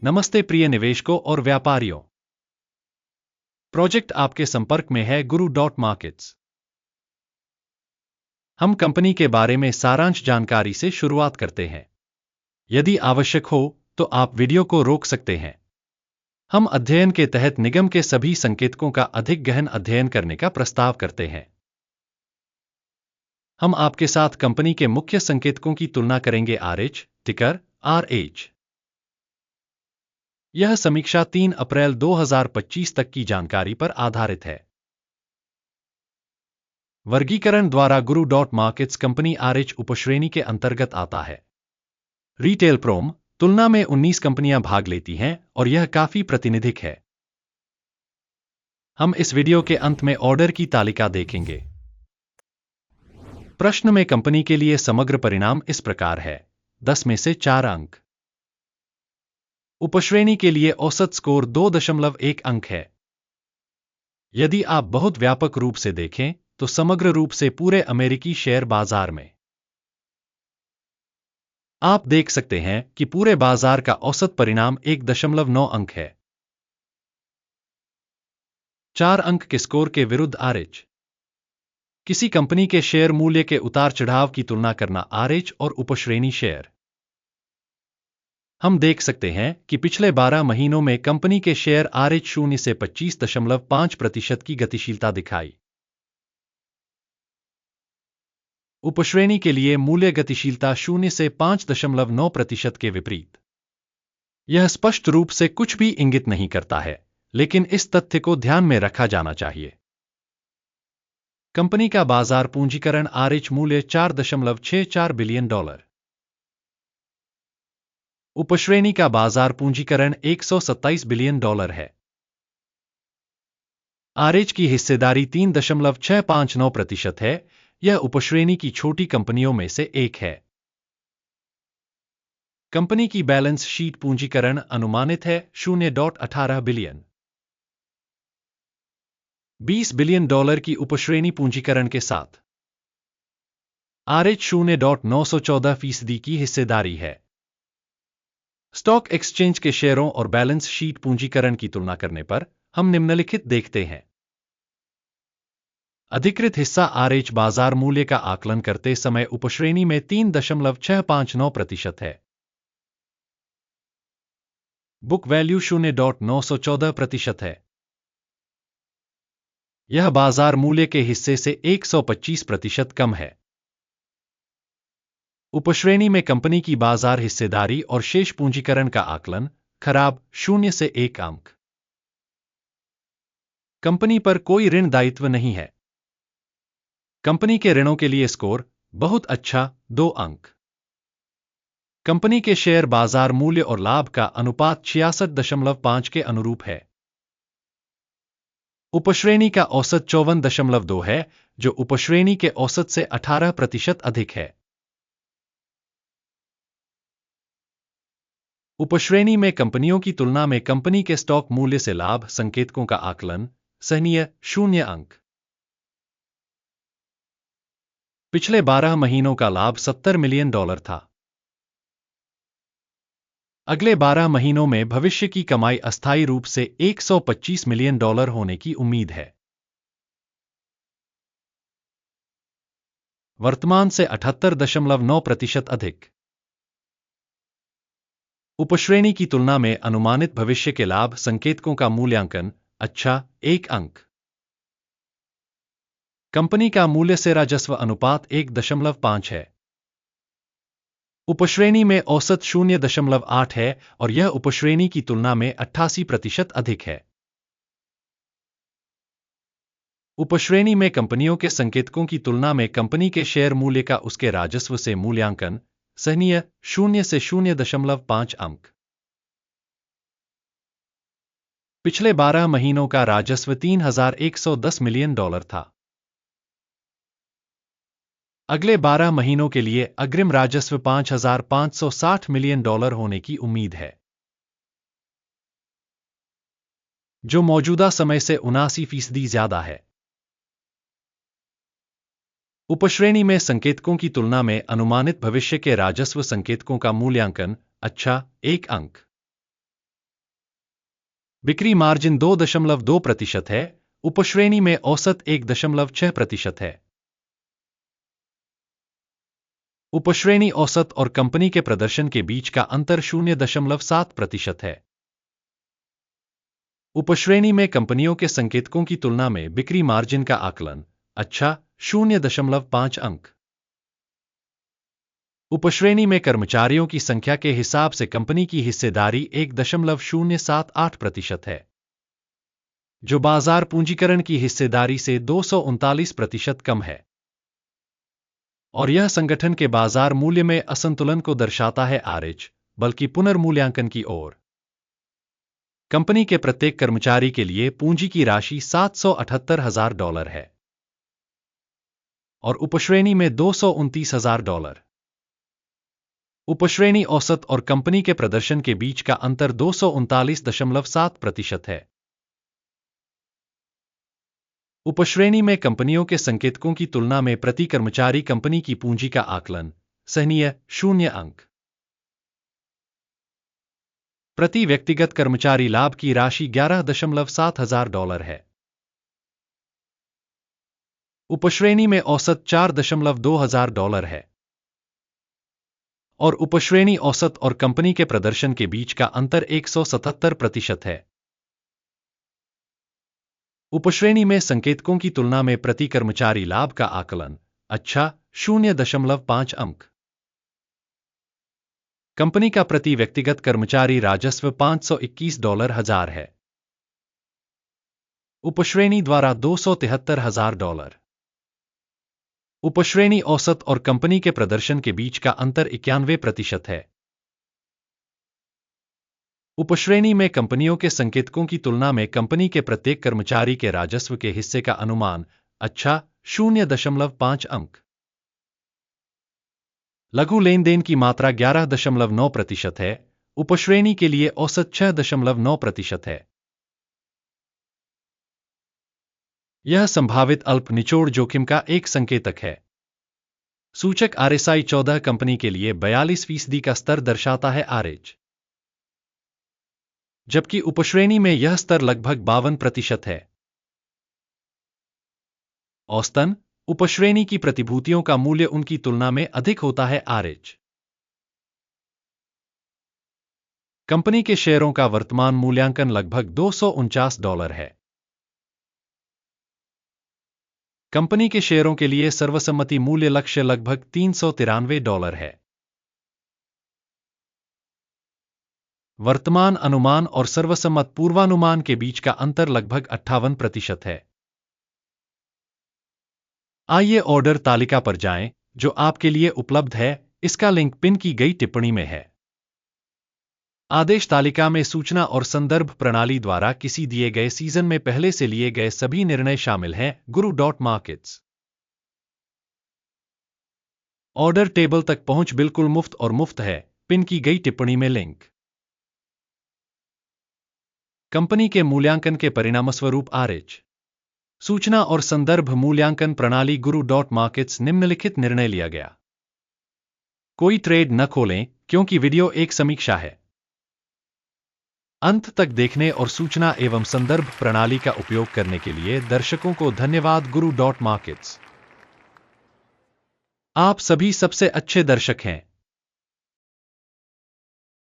नमस्ते प्रिय निवेशकों और व्यापारियों। प्रोजेक्ट आपके संपर्क में है गुरु डॉट मार्केट्स। हम कंपनी के बारे में सारांश जानकारी से शुरुआत करते हैं। यदि आवश्यक हो तो आप वीडियो को रोक सकते हैं। हम अध्ययन के तहत निगम के सभी संकेतकों का अधिक गहन अध्ययन करने का प्रस्ताव करते हैं। हम आपके साथ कंपनी के मुख्य संकेतकों की तुलना करेंगे। RH टिकर RH। यह समीक्षा 3 अप्रैल 2025 तक की जानकारी पर आधारित है। वर्गीकरण द्वारा गुरु डॉट मार्केट्स कंपनी RH उपश्रेणी के अंतर्गत आता है। रिटेल प्रोम तुलना में 19 कंपनियां भाग लेती हैं और यह काफी प्रातिनिधिक है। हम इस वीडियो के अंत में ऑर्डर की तालिका देखेंगे। प्रश्न में कंपनी के लिए समग्र परिणाम इस प्रकार है: 10 में से 4 अंक। उपश्रेणी के लिए औसत स्कोर 2.1 अंक है। यदि आप बहुत व्यापक रूप से देखें तो समग्र रूप से पूरे अमेरिकी शेयर बाजार में आप देख सकते हैं कि पूरे बाजार का औसत परिणाम 1.9 अंक है। 4 अंक के स्कोर के विरुद्ध RH। किसी कंपनी के शेयर मूल्य के उतार चढ़ाव की तुलना करना। RH और उपश्रेणी शेयर। हम देख सकते हैं कि पिछले 12 महीनों में कंपनी के शेयर RH 0 से 25.5% की गतिशीलता दिखाई। उपश्रेणी के लिए मूल्य गतिशीलता 0 से 5.9% के विपरीत। यह स्पष्ट रूप से कुछ भी इंगित नहीं करता है, लेकिन इस तथ्य को ध्यान में रखा जाना चाहिए। कंपनी का बाजार पूंजीकरण RH मूल्य $4.64 बिलियन। उपश्रेणी का बाजार पूंजीकरण $127 बिलियन है। RH की हिस्सेदारी 3.659% है। यह उपश्रेणी की छोटी कंपनियों में से एक है। कंपनी की बैलेंस शीट पूंजीकरण अनुमानित है $0.18 बिलियन। $20 बिलियन की उपश्रेणी पूंजीकरण के साथ RH 0.914% की हिस्सेदारी है। स्टॉक एक्सचेंज के शेयरों और बैलेंस शीट पूंजीकरण की तुलना करने पर हम निम्नलिखित देखते हैं। अधिकृत हिस्सा RH बाजार मूल्य का आकलन करते समय उपश्रेणी में 3.659% है। बुक वैल्यू 0.914% है। यह बाजार मूल्य के हिस्से से 125% कम है। उपश्रेणी में कंपनी की बाजार हिस्सेदारी और शेष पूंजीकरण का आकलन खराब 0 से 1 अंक। कंपनी पर कोई ऋण दायित्व नहीं है। कंपनी के ऋणों के लिए स्कोर बहुत अच्छा 2 अंक। कंपनी के शेयर बाजार मूल्य और लाभ का अनुपात 66.5 के अनुरूप है। उपश्रेणी का औसत 54.2 है, जो उपश्रेणी के औसत से 18% अधिक है। उपश्रेणी में कंपनियों की तुलना में कंपनी के स्टॉक मूल्य से लाभ संकेतकों का आकलन सहनीय 0 अंक। पिछले 12 महीनों का लाभ $70 मिलियन था। अगले 12 महीनों में भविष्य की कमाई अस्थायी रूप से $125 मिलियन होने की उम्मीद है। वर्तमान से 78.9% अधिक। उपश्रेणी की तुलना में अनुमानित भविष्य के लाभ संकेतकों का मूल्यांकन अच्छा 1 अंक। कंपनी का मूल्य से राजस्व अनुपात 1.5 है। उपश्रेणी में औसत 0.8 है और यह उपश्रेणी की तुलना में 88% अधिक है। उपश्रेणी में कंपनियों के संकेतकों की तुलना में कंपनी के शेयर मूल्य का उसके राजस्व से मूल्यांकन सहनीय 0 से 0.5 अंक। पिछले 12 महीनों का राजस्व $3,110 मिलियन था। अगले 12 महीनों के लिए अग्रिम राजस्व $5,560 मिलियन होने की उम्मीद है, जो मौजूदा समय से 79% ज्यादा है। उपश्रेणी में संकेतकों की तुलना में अनुमानित भविष्य के राजस्व संकेतकों का मूल्यांकन अच्छा 1 अंक। बिक्री मार्जिन 2.2% है, उपश्रेणी में औसत 1.6% है। उपश्रेणी औसत और कंपनी के प्रदर्शन के बीच का अंतर 0.7% है। उपश्रेणी में कंपनियों के संकेतकों की तुलना में बिक्री मार्जिन का आकलन अच्छा 0.5 अंक। उपश्रेणी में कर्मचारियों की संख्या के हिसाब से कंपनी की हिस्सेदारी 1.078% है, जो बाजार पूंजीकरण की हिस्सेदारी से 239% कम है, और यह संगठन के बाजार मूल्य में असंतुलन को दर्शाता है आरएच, बल्कि पुनर्मूल्यांकन की ओर। कंपनी के प्रत्येक कर्मचारी के लिए पूंजी की राशि $778,000 है और उपश्रेणी में $229,000। उपश्रेणी औसत और कंपनी के प्रदर्शन के बीच का अंतर 239.7% है। उपश्रेणी में कंपनियों के संकेतकों की तुलना में प्रति कर्मचारी कंपनी की पूंजी का आकलन सहनीय 0 अंक। प्रति व्यक्तिगत कर्मचारी लाभ की राशि $11,700 है। उपश्रेणी में औसत $4,200 है और उपश्रेणी औसत और कंपनी के प्रदर्शन के बीच का अंतर 177% है। उपश्रेणी में संकेतकों की तुलना में प्रति कर्मचारी लाभ का आकलन अच्छा 0.5 अंक। कंपनी का प्रति व्यक्तिगत कर्मचारी राजस्व $521,000 है। उपश्रेणी द्वारा $273,000। उपश्रेणी औसत और कंपनी के प्रदर्शन के बीच का अंतर 91% है। उपश्रेणी में कंपनियों के संकेतकों की तुलना में कंपनी के प्रत्येक कर्मचारी के राजस्व के हिस्से का अनुमान अच्छा 0.5 अंक। लघु लेन देन की मात्रा 11.9% है। उपश्रेणी के लिए औसत 6.9% है। यह संभावित अल्प निचोड़ जोखिम का एक संकेतक है। सूचक आरएसआई 14 कंपनी के लिए 42% का स्तर दर्शाता है आरएच, जबकि उपश्रेणी में यह स्तर लगभग 52% है। औसतन उपश्रेणी की प्रतिभूतियों का मूल्य उनकी तुलना में अधिक होता है आरएच। कंपनी के शेयरों का वर्तमान मूल्यांकन लगभग $249 है। कंपनी के शेयरों के लिए सर्वसम्मति मूल्य लक्ष्य लगभग $393 है। वर्तमान अनुमान और सर्वसम्मत पूर्वानुमान के बीच का अंतर लगभग 58% है। आइए ऑर्डर तालिका पर जाएं, जो आपके लिए उपलब्ध है। इसका लिंक पिन की गई टिप्पणी में है। आदेश तालिका में सूचना और संदर्भ प्रणाली द्वारा किसी दिए गए सीजन में पहले से लिए गए सभी निर्णय शामिल हैं। guru.markets। ऑर्डर टेबल तक पहुंच बिल्कुल मुफ्त और मुफ्त है। पिन की गई टिप्पणी में लिंक। कंपनी के मूल्यांकन के परिणामस्वरूप आरएच सूचना और संदर्भ मूल्यांकन प्रणाली guru.markets निम्नलिखित निर्णय लिया गया। कोई ट्रेड न खोलें, क्योंकि वीडियो एक समीक्षा है। अंत तक देखने और सूचना एवं संदर्भ प्रणाली का उपयोग करने के लिए दर्शकों को धन्यवाद। guru.markets। आप सभी सबसे अच्छे दर्शक हैं।